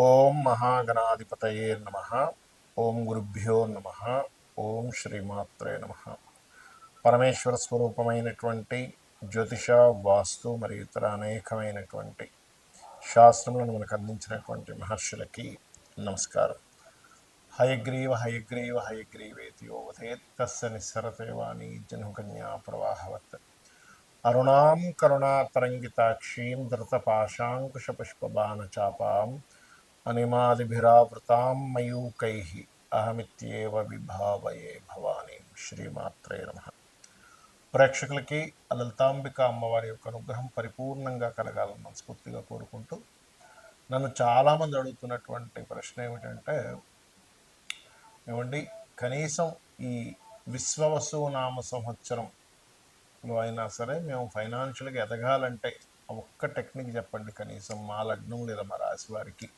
ఓం మహాగణాధిపతయే నమ. ఓం గురుభ్యో నమ. ఓం శ్రీమాత్రే నమ. పరమేశ్వర స్వరూపమైనటువంటి జ్యోతిష, వాస్తు మరియు ఇతర అనేకమైనటువంటి శాస్త్రములను మనకు అందించినటువంటి మహర్షులకి నమస్కారం. హయగ్రీవ హయగ్రీవ హయగ్రీవేతి యోవధేత్ తస్య నిస్సరతేవాణి జన్మకన్యా ప్రవాహవత్ అరుణాం కరుణాతరంగితాక్షీం ధృతపాశాంకుశపుష్పబాణచాపాం అనిమాదిభిరావృతాం మయూకైః అహమిత్యేవ విభావయే భవానీం. శ్రీమాత్రే నమః. ప్రేక్షకులకి లలితాంబిక అమ్మవారి యొక్క అనుగ్రహం పరిపూర్ణంగా కలగాలని మనస్ఫూర్తిగా కోరుకుంటూ, నన్ను చాలామంది అడుగుతున్నటువంటి ప్రశ్న ఏమిటంటే, ఏమండి కనీసం ఈ విశ్వవసు నామ సంవత్సరంలో అయినా సరే మేము ఫైనాన్షియల్గా ఎదగాలంటే ఒక్క టెక్నిక్ చెప్పండి కనీసం మా లగ్నం లేదా మా రాశి వారికి,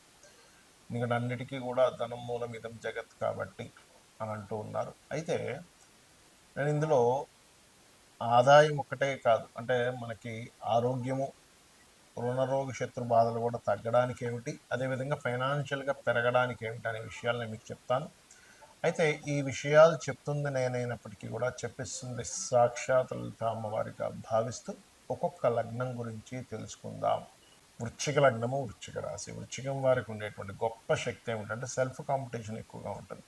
ఎందుకంటే అన్నిటికీ కూడా ధనం మూలం ఇదం జగత్ కాబట్టి అని అంటూ ఉన్నారు. అయితే నేను ఇందులో ఆదాయం ఒక్కటే కాదు, అంటే మనకి ఆరోగ్యము, రుణరోగ శత్రు బాధలు కూడా తగ్గడానికి ఏమిటి, అదేవిధంగా ఫైనాన్షియల్గా పెరగడానికి ఏమిటి అనే విషయాలు నేను మీకు చెప్తాను. అయితే ఈ విషయాలు చెప్తుంది నేనైనప్పటికీ కూడా చెప్పిస్తుంది సాక్షాత్ లలిత అమ్మవారిగా భావిస్తూ ఒక్కొక్క లగ్నం గురించి తెలుసుకుందాం. వృశ్చిక లగ్నము, వృశ్చిక రాశి. వృశ్చికం వారికి ఉండేటువంటి గొప్ప శక్తి ఏమిటంటే సెల్ఫ్ కాంపిటీషన్ ఎక్కువగా ఉంటుంది.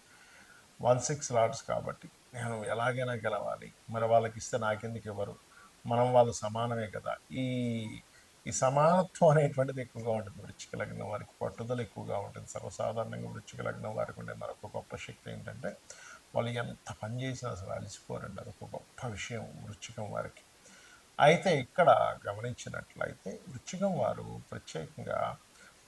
1/6 లార్డ్స్ కాబట్టి నేను ఎలాగైనా గెలవాలి, మరి వాళ్ళకి ఇస్తే నాకెందుకు ఇవ్వరు, మనం వాళ్ళు సమానమే కదా, ఈ ఈ సమానత్వం అనేటువంటిది ఎక్కువగా ఉంటుంది. వృశ్చిక లగ్నం వారికి పట్టుదల ఎక్కువగా ఉంటుంది. సర్వసాధారణంగా వృశ్చిక లగ్నం వారికి ఉండే మరొక గొప్ప శక్తి ఏంటంటే వాళ్ళు ఎంత పని చేసినా అసలు అలసిపోరండి. అదొక గొప్ప విషయం వృశ్చికం వారికి. అయితే ఇక్కడ గమనించినట్లయితే వృశ్చికం వారు ప్రత్యేకంగా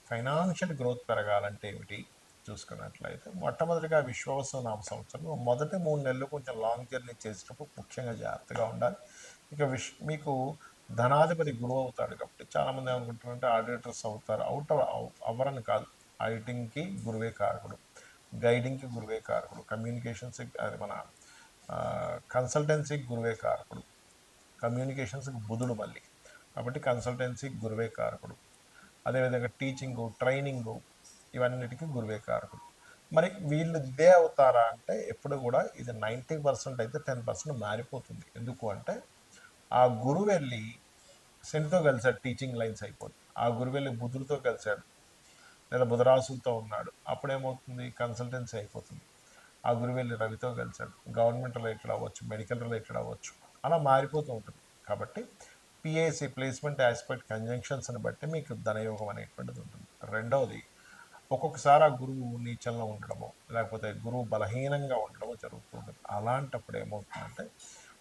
ఫైనాన్షియల్ గ్రోత్ పెరగాలంటే ఏమిటి చూసుకున్నట్లయితే, మొట్టమొదటిగా విశ్వవసు నామ సంవత్సరం మొదటి 3 నెలలు కొంచెం లాంగ్ జర్నీ చేసేటప్పుడు ముఖ్యంగా జాగ్రత్తగా ఉండాలి. ఇక మీకు ధనాధిపతి గురువు అవుతాడు కాబట్టి చాలామంది ఏమనుకుంటారంటే ఆడిటర్స్ అవుతారు. అవ్వరని కాదు. ఆడిటింగ్కి గురువే కారకుడు, గైడింగ్కి గురువే కారకుడు, కమ్యూనికేషన్స్కి అది మన కన్సల్టెన్సీకి గురువే కారకుడు, కమ్యూనికేషన్స్కి బుధుడు మళ్ళీ, కాబట్టి కన్సల్టెన్సీకి గురువే కారకుడు, అదేవిధంగా టీచింగు, ట్రైనింగు, ఇవన్నిటికీ గురువే కారకుడు. మరి వీళ్ళు ఇదే అవుతారా అంటే ఎప్పుడు కూడా ఇది 90% అయితే 10% మారిపోతుంది. ఎందుకు అంటే ఆ గురువు వెళ్ళి శనితో కలిసాడు, టీచింగ్ లైన్స్ అయిపోతుంది. ఆ గురువు వెళ్ళి బుధుడితో కలిశాడు లేదా బుధరాశులతో ఉన్నాడు, అప్పుడేమవుతుంది, కన్సల్టెన్సీ అయిపోతుంది. ఆ గురువు వెళ్ళి రవితో కలిశాడు, గవర్నమెంట్ రిలేటెడ్ అవ్వచ్చు, మెడికల్ రిలేటెడ్ అవ్వచ్చు, అలా మారిపోతూ ఉంటుంది. కాబట్టి పిఏసి ప్లేస్మెంట్ ఆస్పెక్ట్ కంజంక్షన్స్ని బట్టి మీకు ధనయోగం అనేటువంటిది ఉంటుంది. రెండవది, ఒక్కొక్కసారి ఆ గురువు నీచంలో ఉండడము లేకపోతే గురువు బలహీనంగా ఉండడము జరుగుతూ ఉంటుంది. అలాంటప్పుడు ఏమవుతుందంటే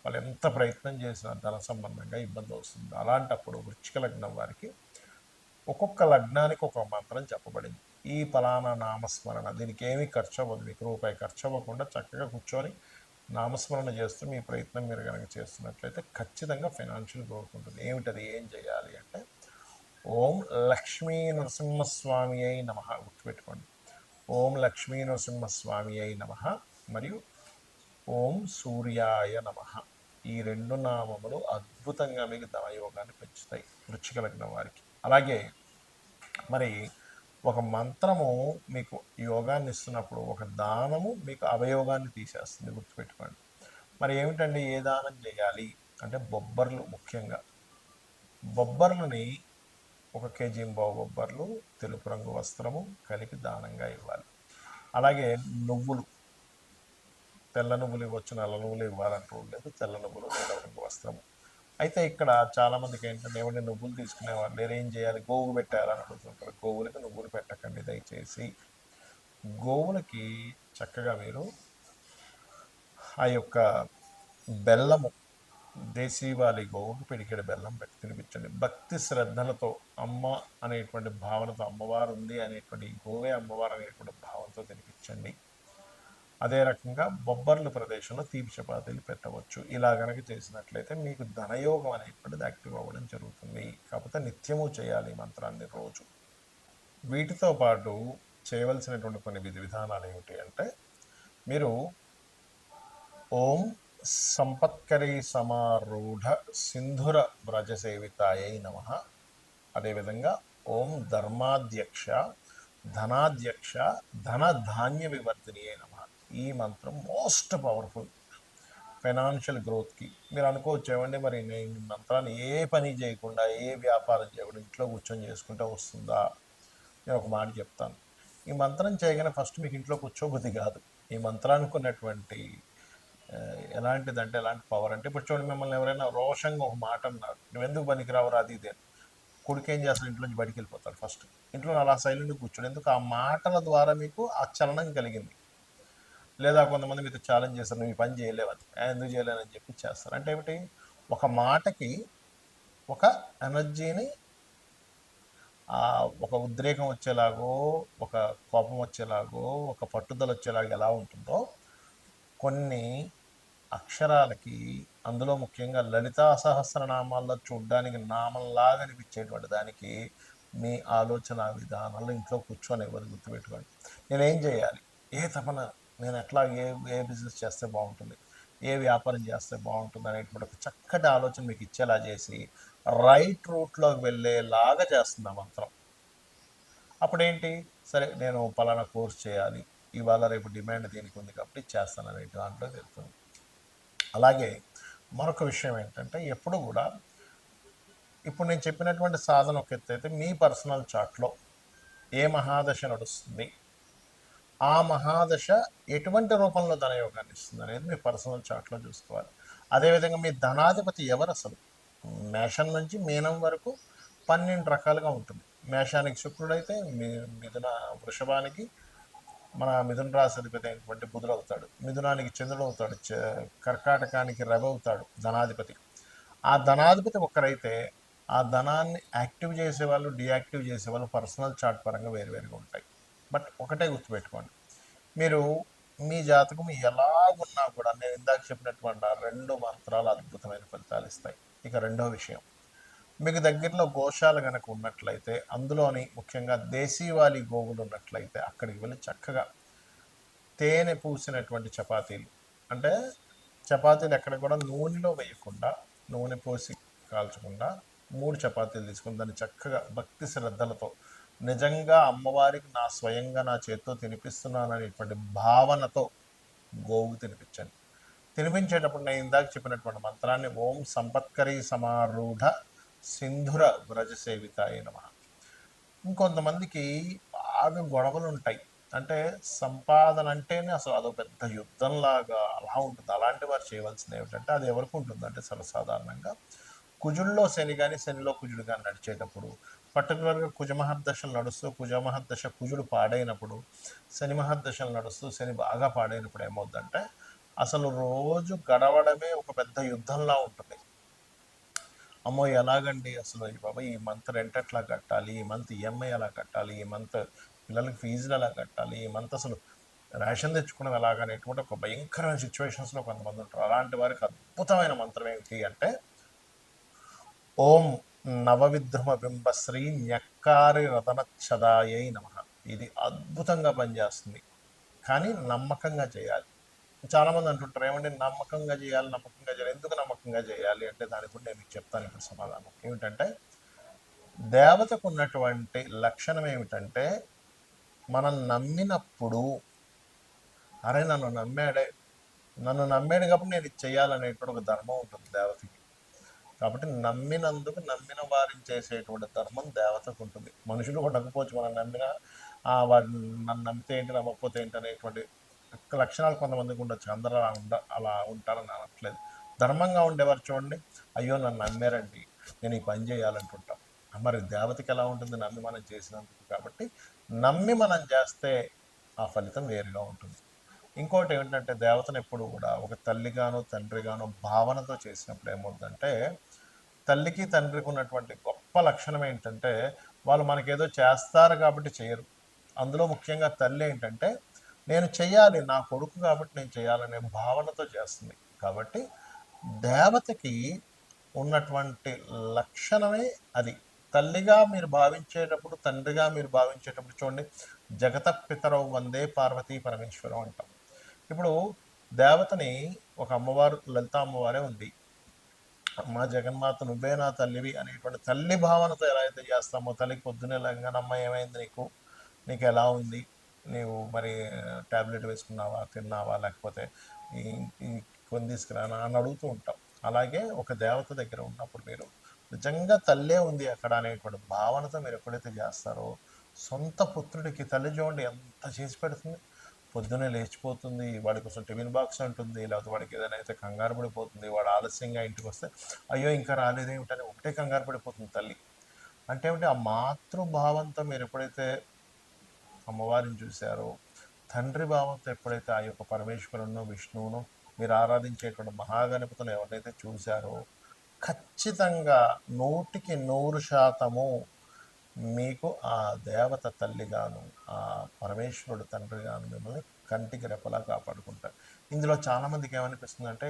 వాళ్ళు ఎంత ప్రయత్నం చేసినా ధన సంబంధంగా ఇబ్బంది వస్తుంది. అలాంటప్పుడు వృశ్చిక లగ్నం వారికి ఒక్కొక్క లగ్నానికి ఒక మంత్రం చెప్పబడింది. ఈ ఫలానా నామస్మరణ, దీనికి ఏమీ ఖర్చు అవ్వదు, మీకు రూపాయి ఖర్చు అవ్వకుండా చక్కగా కూర్చొని నామస్మరణ చేస్తూ మీ ప్రయత్నం మీరు కనుక చేస్తున్నట్లయితే ఖచ్చితంగా ఫైనాన్షియల్ గ్రోత్ ఉంటుంది. ఏమిటది, ఏం చేయాలి అంటే ఓం లక్ష్మీ నరసింహస్వామి అయి నమ, గుర్తుపెట్టుకోండి. ఓం లక్ష్మీ నరసింహస్వామి అయి నమ మరియు ఓం సూర్యాయ నమ. ఈ 2 నామములు అద్భుతంగా మీకు ధనయోగాన్ని పెంచుతాయి వృశ్చిక లగ్నం వారికి. అలాగే మరి ఒక మంత్రము మీకు యోగాన్ని ఇస్తున్నప్పుడు ఒక దానము మీకు అవయోగాన్ని తీసేస్తుంది, గుర్తుపెట్టుకోండి. మరి ఏమిటండి, ఏ దానం చేయాలి అంటే బొబ్బర్లు, ముఖ్యంగా బొబ్బర్లని 1 కేజీ బొబ్బర్లు, తెలుపు రంగు వస్త్రము కలిపి దానంగా ఇవ్వాలి. అలాగే నువ్వులు, తెల్ల నువ్వులు ఇవ్వచ్చు, నల్ల నువ్వులు ఇవ్వాలంటూ లేదు, తెల్ల నువ్వులు, నీలం రంగు వస్త్రము. అయితే ఇక్కడ చాలామందికి ఏంటంటే ఏమంటే నువ్వులు తీసుకునేవాళ్ళు లేరు, ఏం చేయాలి, గోవు పెట్టాలని అడుగుతుంటారు. గోవులకి నువ్వులు పెట్టకండి దయచేసి. గోవులకి చక్కగా మీరు ఆ యొక్క బెల్లము, దేశీవాలి గోవుకు పిడికెడు బెల్లం పెట్టి తినిపించండి. భక్తి శ్రద్ధలతో అమ్మ అనేటువంటి భావనతో, అమ్మవారు ఉంది అనేటువంటి గోవే అమ్మవారు అనేటువంటి భావనతో తినిపించండి. అదే రకంగా బొబ్బర్ల ప్రదేశంలో తీపి చపాతీలు పెట్టవచ్చు. ఇలా కనుక చేసినట్లయితే మీకు ధనయోగం అనేటువంటిది యాక్టివ్ అవ్వడం జరుగుతుంది. కాకపోతే నిత్యము చేయాలి మంత్రాన్ని రోజు. వీటితో పాటు చేయవలసినటువంటి కొన్ని విధి విధానాలు ఏమిటి అంటే, మీరు ఓం సంపత్కరీ సమారూఢ సింధుర వ్రజసేవితాయై నమ, అదేవిధంగా ఓం ధర్మాధ్యక్ష ధనాధ్యక్ష ధన ధాన్య వివర్ధిని నమ. ఈ మంత్రం మోస్ట్ పవర్ఫుల్ ఫైనాన్షియల్ గ్రోత్కి. మీరు అనుకోవచ్చు ఏమండి మరి నేను ఈ మంత్రాన్ని ఏ పని చేయకుండా ఏ వ్యాపారం చేయకుండా ఇంట్లో కూర్చొని చేసుకుంటే వస్తుందా? నేను ఒక మాట చెప్తాను. ఈ మంత్రం చేయగానే ఫస్ట్ మీకు ఇంట్లో కూర్చోబుద్ధి కాదు. ఈ మంత్రానికి ఉన్నటువంటి ఎలాంటిదంటే ఎలాంటి పవర్ అంటే, ఇప్పుడు చూడండి, మిమ్మల్ని ఎవరైనా రోషంగా ఒక మాట అన్నారు, నువ్వు ఎందుకు పనికిరావు అది ఇది అని. కొడుకు ఏం చేస్తాడు, ఇంట్లోంచి బయటికి వెళ్ళిపోతాడు ఫస్ట్. ఇంట్లో అలా సైలెంట్గా కూర్చోడు, ఎందుకు ఆ మాటల ద్వారా మీకు ఆ చలనం కలిగింది. లేదా కొంతమంది మీతో ఛాలెంజ్ చేస్తారు, నువ్వు ఈ పని చేయలేవని. ఎందుకు చేయలేనని చెప్పి చేస్తారు. అంటే ఏమిటి, ఒక మాటకి ఒక ఎనర్జీని, ఒక ఉద్రేకం వచ్చేలాగో, ఒక కోపం వచ్చేలాగో, ఒక పట్టుదల వచ్చేలాగో ఎలా ఉంటుందో, కొన్ని అక్షరాలకి, అందులో ముఖ్యంగా లలితా సహస్రనామాల్లో చూడ్డానికి నామంలాగా అనిపించేటువంటి దానికి మీ ఆలోచన విధానాలు ఇంట్లో కూర్చొని ఇవ్వదు. గుర్తుపెట్టుకోండి. నేనేం చేయాలి, ఏ తపన, నేను ఎట్లా ఏ ఏ బిజినెస్ చేస్తే బాగుంటుంది, ఏ వ్యాపారం చేస్తే బాగుంటుంది అనేటువంటి ఒక చక్కటి ఆలోచన మీకు ఇచ్చేలా చేసి రైట్ రూట్లోకి వెళ్ళేలాగా చేస్తుంది ఆ మంత్రం. అప్పుడేంటి, సరే నేను పలానా కోర్స్ చేయాలి, ఇవాళ రేపు డిమాండ్ దీనికి ఉంది కాబట్టి చేస్తాను అనే దాంట్లో వెళ్తుంది. అలాగే మరొక విషయం ఏంటంటే, ఎప్పుడు కూడా ఇప్పుడు నేను చెప్పినటువంటి సాధన ఒక ఎత్తు అయితే, మీ పర్సనల్ చార్ట్లో ఏ మహాదశ నడుస్తుంది, ఆ మహాదశ ఎటువంటి రూపంలో ధనయోగాన్ని ఇస్తుంది అనేది మీ పర్సనల్ చార్ట్లో చూసుకోవాలి. అదేవిధంగా మీ ధనాధిపతి ఎవరు అసలు, మేషం నుంచి మీనం వరకు 12 రకాలుగా ఉంటుంది. మేషానికి శుక్రుడైతే, మిథున వృషభానికి మన మిథున రాశి అధిపతి అయినటువంటి బుధుడు అవుతాడు, మిథునానికి చంద్రుడు అవుతాడు, కర్కాటకానికి రవి అవుతాడు ధనాధిపతి. ఆ ధనాధిపతి ఒక్కరైతే ఆ ధనాన్ని యాక్టివ్ చేసేవాళ్ళు, డియాక్టివ్ చేసేవాళ్ళు పర్సనల్ చార్ట్ పరంగా వేరువేరుగా ఉంటాయి. బట్ ఒకటే గుర్తుపెట్టుకోండి, మీరు మీ జాతకం ఎలాగున్నా కూడా నేను ఇందాక చెప్పినటువంటి ఆ 2 మంత్రాలు అద్భుతమైన ఫలితాలు ఇస్తాయి. ఇక రెండో విషయం, మీకు దగ్గరలో గోశాల కనుక ఉన్నట్లయితే, అందులోని ముఖ్యంగా దేశీవాలి గోవులు ఉన్నట్లయితే అక్కడికి వెళ్ళి చక్కగా తేనె పూసినటువంటి చపాతీలు, అంటే చపాతీలు ఎక్కడ కూడా నూనెలో వేయకుండా, నూనె పోసి కాల్చకుండా 3 చపాతీలు తీసుకుని దాన్ని చక్కగా భక్తి శ్రద్ధలతో, నిజంగా అమ్మవారికి నా స్వయంగా నా చేతితో తినిపిస్తున్నాను అనేటువంటి భావనతో గోవుకు తినిపించండి. తినిపించేటప్పుడు నేను ఇందాక చెప్పినటువంటి మంత్రాన్ని ఓం సంపత్కరీ సమారూఢ సింధుర వ్రజ సేవితాయ నమః. ఇంకొంతమందికి బాగా గొడవలు ఉంటాయి, అంటే సంపాదన అంటేనే అసలు అదో పెద్ద యుద్ధంలాగా అలా ఉంటుంది. అలాంటి వారు చేయవలసింది ఏమిటంటే, అది ఎవరికి ఉంటుంది అంటే సర్వసాధారణంగా కుజుల్లో శని కానీ శనిలో కుజుడు కానీ నడిచేటప్పుడు, పర్టికులర్గా కుజమహర్దశలు నడుస్తూ కుజమహర్దశ కుజుడు పాడైనప్పుడు, శని మహర్దశలు నడుస్తూ శని బాగా పాడైనప్పుడు ఏమవుద్దంటే, అసలు రోజు గడవడమే ఒక పెద్ద యుద్ధంలా ఉంటుంది. అమ్మో ఎలాగండి అసలు, ఈ బాబా ఈ మంత్ రెంట్ ఎట్లా కట్టాలి, ఈ మంత్ ఈఎంఐ ఎలా కట్టాలి, ఈ మంత్ పిల్లలకి ఫీజులు ఎలా కట్టాలి, ఈ మంత్ అసలు రేషన్ తెచ్చుకోవడం ఎలాగనేటువంటి ఒక భయంకరమైన సిచ్యువేషన్స్లో కొంతమంది ఉంటారు. అలాంటి వారికి అద్భుతమైన మంత్రం ఏమిటి అంటే, ఓం నవవిద్రుమ బింబశ్రీ న్యక్కారి రతనచ్చదాయై నమ. ఇది అద్భుతంగా పనిచేస్తుంది, కానీ నమ్మకంగా చేయాలి. చాలామంది అంటుంటారు, ఏమంటే నమ్మకంగా చేయాలి, నమ్మకంగా చేయాలి. ఎందుకు నమ్మకంగా చేయాలి అంటే, దానికి కూడా నేను మీకు చెప్తాను ఇప్పుడు సమాధానం. ఏమిటంటే, దేవతకు ఉన్నటువంటి లక్షణం ఏమిటంటే, మనం నమ్మినప్పుడు, అరే నన్ను నమ్మాడు కాబట్టి నేను ఇది చేయాలనేటువంటి ఒక ధర్మం ఉంటుంది దేవతకి. కాబట్టి నమ్మినందుకు నమ్మిన వారిని చేసేటువంటి ధర్మం దేవతకు ఉంటుంది. మనుషులు ఉండకపోవచ్చు, మనం నమ్మిన వారు నన్ను నమ్మితే ఏంటి, నమ్మకపోతే ఏంటి అనేటువంటి లక్షణాలు కొంతమందికి ఉండొచ్చు. అందరూ అలా ఉంటారని అనట్లేదు. ధర్మంగా ఉండేవారు చూడండి, అయ్యో నన్ను నమ్మారండి, నేను ఈ పని చేయాలంటుంటాం. మరి దేవతకి ఎలా ఉంటుంది, నమ్మి మనం చేసినందుకు. కాబట్టి నమ్మి మనం చేస్తే ఆ ఫలితం వేరుగా ఉంటుంది. ఇంకోటి ఏమిటంటే, దేవతను ఎప్పుడు కూడా ఒక తల్లిగానో తండ్రిగానో భావనతో చేసినప్పుడు ఏమవుతుందంటే, తల్లికి తండ్రికి ఉన్నటువంటి గొప్ప లక్షణం ఏంటంటే, వాళ్ళు మనకేదో చేస్తారు కాబట్టి చేయరు. అందులో ముఖ్యంగా తల్లి ఏంటంటే, నేను చెయ్యాలి, నా కొడుకు కాబట్టి నేను చేయాలనే భావనతో చేస్తుంది. కాబట్టి దేవతకి ఉన్నటువంటి లక్షణమే అది. తల్లిగా మీరు భావించేటప్పుడు, తండ్రిగా మీరు భావించేటప్పుడు చూడండి, జగత పితరౌ వందే పార్వతీ పరమేశ్వరం అంటాం. ఇప్పుడు దేవతని ఒక అమ్మవారు, లలిత అమ్మవారే ఉంది. మా జగన్మాత నువ్వే నా తల్లివి అనేటువంటి తల్లి భావనతో ఎలా అయితే చేస్తామో, తల్లికి పొద్దున్నే లేగానే అమ్మ ఏమైంది నీకు, నీకు ఎలా ఉంది, నీవు మరి ట్యాబ్లెట్ వేసుకున్నావా, తిన్నావా, లేకపోతే ఈ ఈ కొని తీసుకురానా అని అడుగుతూ ఉంటాం. అలాగే ఒక దేవత దగ్గర ఉన్నప్పుడు మీరు నిజంగా తల్లే ఉంది అక్కడ అనేటువంటి భావనతో మీరు ఎప్పుడైతే చేస్తారో, సొంత పుత్రుడికి తల్లి చూడండి ఎంత చేసి పెడుతుంది. పొద్దున్నే లేచిపోతుంది, వాడి కోసం టిఫిన్ బాక్స్ అంటుంది, లేకపోతే వాడికి ఏదైనా అయితే కంగారు పడిపోతుంది, వాడు ఆలస్యంగా ఇంటికి వస్తే అయ్యో ఇంకా రాలేదేమిటని ఒకటే కంగారు పడిపోతుంది తల్లి. అంటే ఏమిటి, ఆ మాతృభావంతో మీరు ఎప్పుడైతే అమ్మవారిని చూశారో, తండ్రి భావంతో ఎప్పుడైతే ఆ యొక్క పరమేశ్వరును విష్ణువును మీరు ఆరాధించేటువంటి మహాగణపతులు ఎవరైతే చూశారో, ఖచ్చితంగా 100% మీకు ఆ దేవత తల్లిగాను, ఆ పరమేశ్వరుడు తండ్రిగాను మిమ్మల్ని కంటికి రెప్పలా కాపాడుకుంటారు. ఇందులో చాలామందికి ఏమనిపిస్తుందంటే,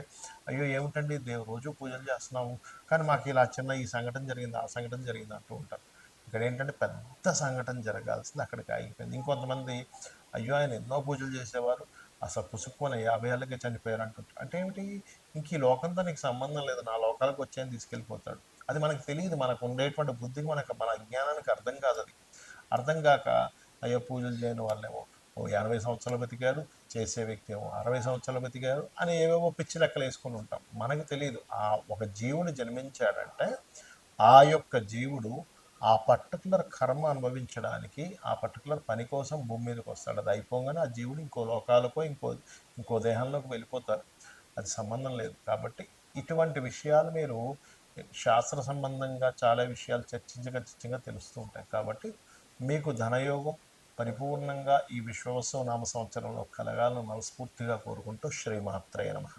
అయ్యో ఏమిటండి రోజు పూజలు చేస్తున్నాము, కానీ మాకు ఇలా చిన్న ఈ సంఘటన జరిగింది, ఆ సంఘటన జరిగింది అంటూ ఉంటారు. ఇక్కడ ఏంటంటే పెద్ద సంఘటన జరగాల్సింది అక్కడికి ఆగిపోయింది. ఇంకొంతమంది అయ్యో ఆయన ఎన్నో పూజలు చేసేవారు, అసలు పుసుక్కున 50 ఏళ్ళకే చనిపోయారు అంటుంటారు. అంటే ఏమిటి, ఇంక ఈ లోకంతో నీకు సంబంధం లేదు, నా లోకాలకు వచ్చాయని తీసుకెళ్ళిపోతాడు. అది మనకు తెలియదు, మనకు ఉండేటువంటి బుద్ధికి మన అజ్ఞానానికి అర్థం కాదు. అది అర్థం కాక అయ్యో పూజలు చేయని వాళ్ళేమో ఓ 80 సంవత్సరాలు బతికారు, చేసే వ్యక్తి ఏమో 60 సంవత్సరాలు బతికారు అని ఏవేవో పిచ్చి లెక్కలు వేసుకుని ఉంటాం. మనకు తెలియదు ఆ ఒక జీవుడు జన్మించాడంటే ఆ యొక్క జీవుడు ఆ పర్టికులర్ కర్మ అనుభవించడానికి ఆ పర్టికులర్ పని కోసం భూమి మీదకి వస్తాడు. అది అయిపోగానే ఆ జీవుడు ఇంకో లోకాలకో ఇంకో దేహంలోకి వెళ్ళిపోతారు. అది సంబంధం లేదు. కాబట్టి ఇటువంటి విషయాలు మీరు శాస్త్ర సంబంధంగా చాలా విషయాలు చర్చించగా తెలుస్తూ ఉంటాయి. కాబట్టి మీకు ధనయోగం పరిపూర్ణంగా ఈ విశ్వవసు నామ సంవత్సరంలో కలగాలని మనస్ఫూర్తిగా కోరుకుంటూ శ్రీమాత్రేయ నమః.